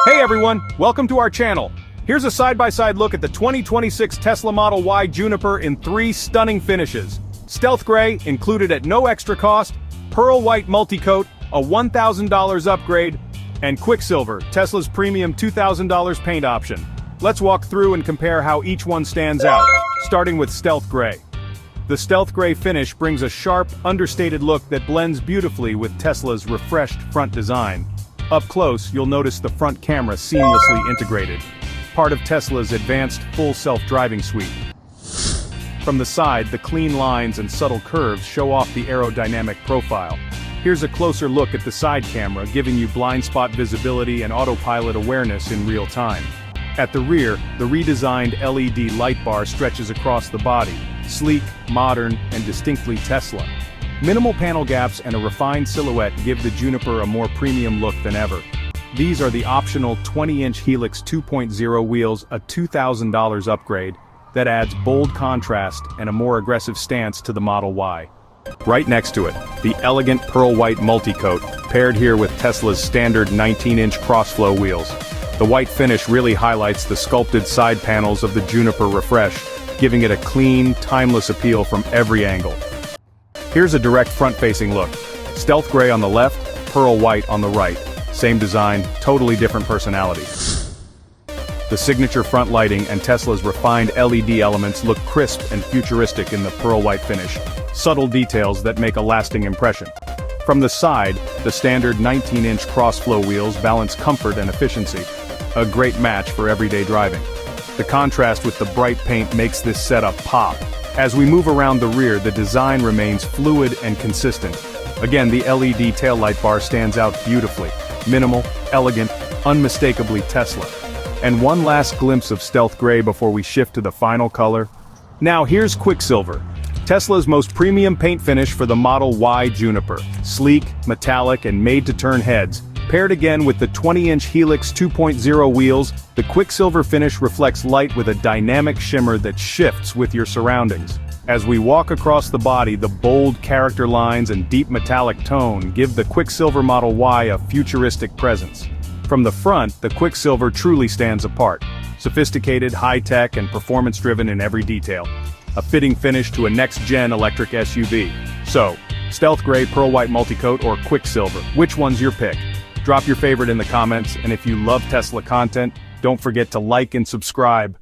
Hey everyone, welcome to our channel. Here's a side-by-side look at the 2026 Tesla Model Y Juniper in 3 stunning finishes. Stealth Gray, included at no extra cost, Pearl White Multicoat, a $1,000 upgrade, and Quicksilver, Tesla's premium $2,000 paint option. Let's walk through and compare how each one stands out, starting with Stealth Gray. The Stealth Gray finish brings a sharp, understated look that blends beautifully with Tesla's refreshed front design. Up close, you'll notice the front camera seamlessly integrated, part of Tesla's advanced full self-driving suite. From the side, the clean lines and subtle curves show off the aerodynamic profile. Here's a closer look at the side camera, giving you blind spot visibility and autopilot awareness in real time. At the rear, the redesigned LED light bar stretches across the body, sleek, modern, and distinctly Tesla. Minimal panel gaps and a refined silhouette give the Juniper a more premium look than ever. These are the optional 20-inch Helix 2.0 wheels, a $2,000 upgrade, that adds bold contrast and a more aggressive stance to the Model Y. Right next to it, the elegant pearl white multicoat, paired here with Tesla's standard 19-inch crossflow wheels. The white finish really highlights the sculpted side panels of the Juniper Refresh, giving it a clean, timeless appeal from every angle. Here's a direct front-facing look. Stealth Gray on the left, pearl white on the right. Same design, totally different personality. The signature front lighting and Tesla's refined LED elements look crisp and futuristic in the pearl white finish, subtle details that make a lasting impression. From the side, the standard 19-inch crossflow wheels balance comfort and efficiency, a great match for everyday driving. The contrast with the bright paint makes this setup pop. As we move around the rear, the design remains fluid and consistent. Again, the LED taillight bar stands out beautifully. Minimal, elegant, unmistakably Tesla. And one last glimpse of Stealth Gray before we shift to the final color. Now here's Quicksilver, Tesla's most premium paint finish for the Model Y Juniper. Sleek, metallic, and made-to-turn heads. Paired again with the 20-inch Helix 2.0 wheels, the Quicksilver finish reflects light with a dynamic shimmer that shifts with your surroundings. As we walk across the body, the bold character lines and deep metallic tone give the Quicksilver Model Y a futuristic presence. From the front, the Quicksilver truly stands apart. Sophisticated, high-tech, and performance-driven in every detail. A fitting finish to a next-gen electric SUV. So, Stealth Gray, Pearl White Multicoat, or Quicksilver, which one's your pick? Drop your favorite in the comments, and if you love Tesla content, don't forget to like and subscribe.